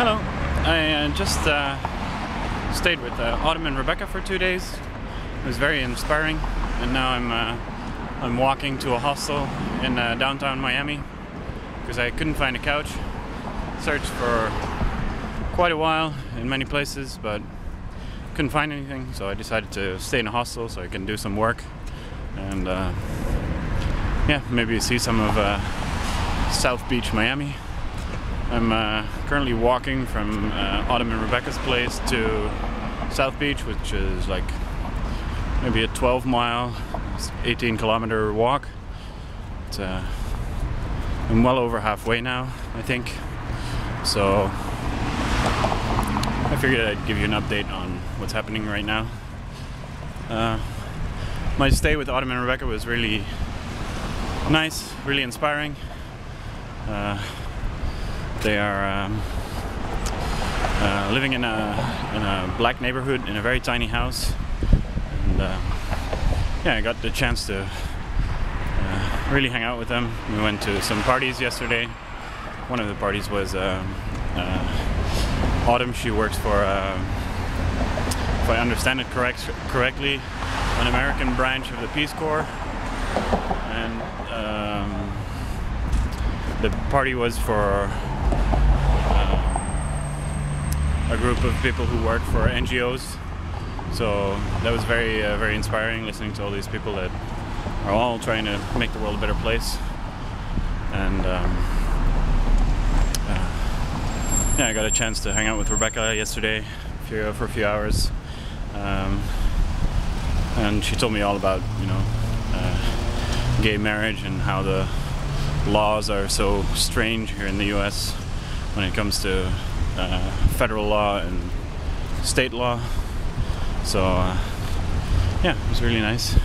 Hello. I just stayed with Autumn and Rebecca for 2 days. It was very inspiring, and now I'm walking to a hostel in downtown Miami because I couldn't find a couch. Searched for quite a while in many places, but couldn't find anything, so I decided to stay in a hostel so I can do some work and yeah, maybe see some of South Beach, Miami. I'm currently walking from Autumn and Rebecca's place to South Beach, which is like maybe a 12-mile, 18-kilometer walk. It's, I'm well over halfway now, I think. So I figured I'd give you an update on what's happening right now. My stay with Autumn and Rebecca was really nice, really inspiring. They are living in a black neighborhood in a very tiny house, and yeah, I got the chance to really hang out with them. We went to some parties yesterday. One of the parties was Autumn. She works for, if I understand it correctly, an American branch of the Peace Corps, and the party was for a group of people who work for NGOs. So that was very inspiring, listening to all these people that are all trying to make the world a better place. And yeah, I got a chance to hang out with Rebecca yesterday for a few hours, and she told me all about, you know, gay marriage and how the laws are so strange here in the US when it comes to federal law and state law. So yeah, it was really nice.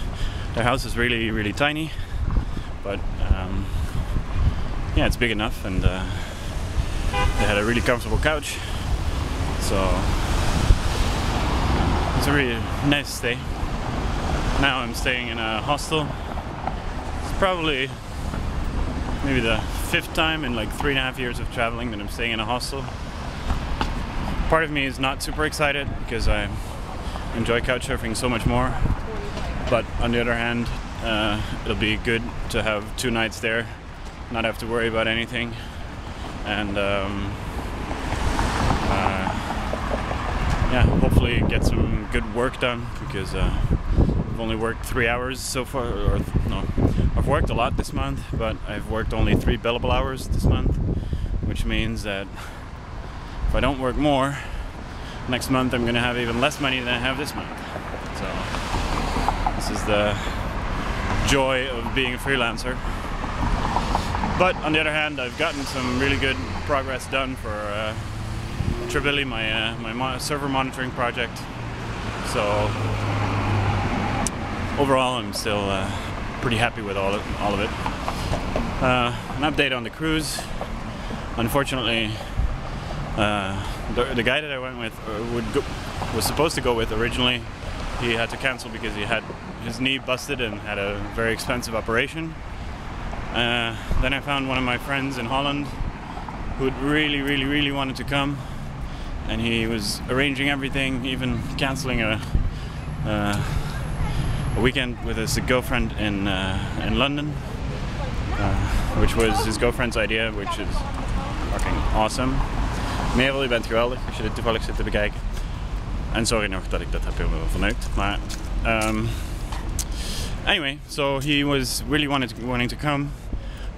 Their house is really tiny, but yeah, it's big enough, and they had a really comfortable couch, so it's a really nice stay. Now I'm staying in a hostel. It's probably maybe the 5th time in like 3.5 years of traveling that I'm staying in a hostel. Part of me is not super excited because I enjoy couch surfing so much more, but on the other hand, it'll be good to have 2 nights there, not have to worry about anything, and yeah, hopefully get some good work done, because I've only worked 3 hours so far, or no, I've worked a lot this month, but I've worked only 3 billable hours this month, which means that if I don't work more, next month I'm gonna have even less money than I have this month. So this is the joy of being a freelancer. But on the other hand, I've gotten some really good progress done for Trebili, my server monitoring project. So overall, I'm still pretty happy with all of it. An update on the cruise. Unfortunately, the guy that I went with was supposed to go with originally. He had to cancel because he had his knee busted and had a very expensive operation. Then I found one of my friends in Holland who really wanted to come, and he was arranging everything, even canceling a weekend with his girlfriend in London, which was his girlfriend's idea, which is fucking awesome. Meer wil je bent geweldig als je dit toevallig zit te bekijken. En sorry nog dat ik dat heb verneukt. Maar anyway, so he was really wanting to come,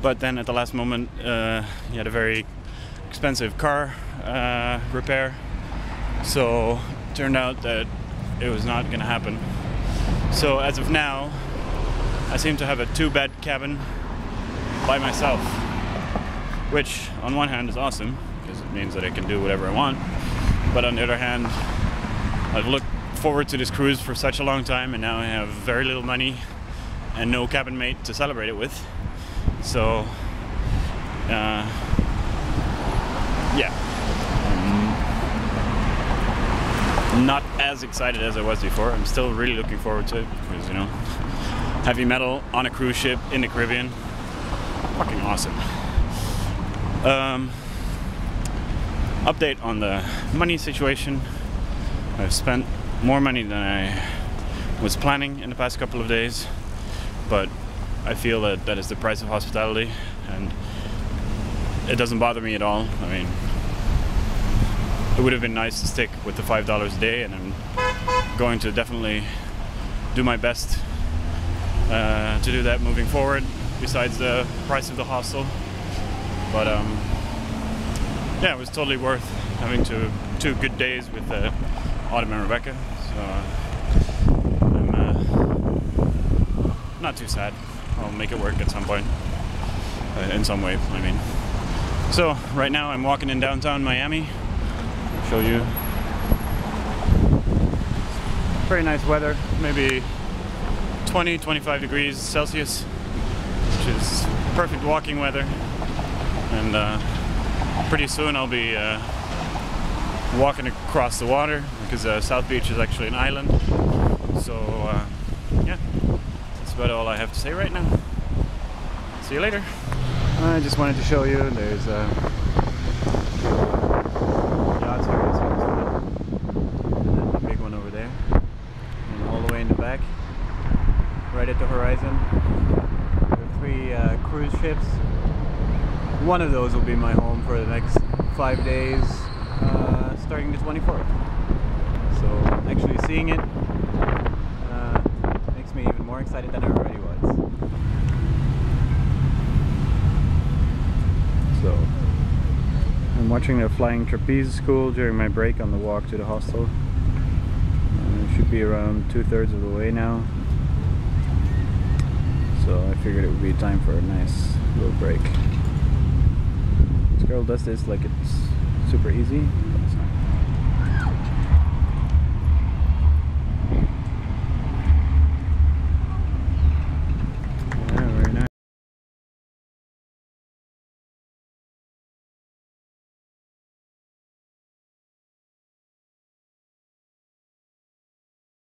but then at the last moment he had a very expensive car repair. So it turned out that it was not going to happen. So as of now, I seem to have a 2-bed cabin by myself, which on one hand is awesome, because it means that I can do whatever I want. But on the other hand, I've looked forward to this cruise for such a long time, and now I have very little money and no cabin mate to celebrate it with. So yeah, I'm not as excited as I was before. I'm still really looking forward to it, because, you know, heavy metal on a cruise ship in the update on the money situation. I've spent more money than I was planning in the past couple of days, but I feel that that is the price of hospitality, and it doesn't bother me at all. I mean, it would have been nice to stick with the $5 a day, and I'm going to definitely do my best to do that moving forward, besides the price of the hostel. But yeah, it was totally worth having two good days with Autumn and Rebecca, so I'm not too sad. I'll make it work at some point, in some way, I mean. So right now I'm walking in downtown Miami. I'll show you. Very nice weather, maybe 20-25 degrees Celsius, which is perfect walking weather. And pretty soon I'll be walking across the water, because South Beach is actually an island. So yeah, that's about all I have to say right now. See you later. I just wanted to show you, there's yachts here, and then the big one over there, and all the way in the back, right at the horizon, there are 3 cruise ships. One of those will be my home for the next 5 days, starting the 24th. So actually seeing it makes me even more excited than I already was. So I'm watching the flying trapeze school during my break on the walk to the hostel. It should be around 2/3 of the way now. So I figured it would be time for a nice little break. This girl does this like it's super easy,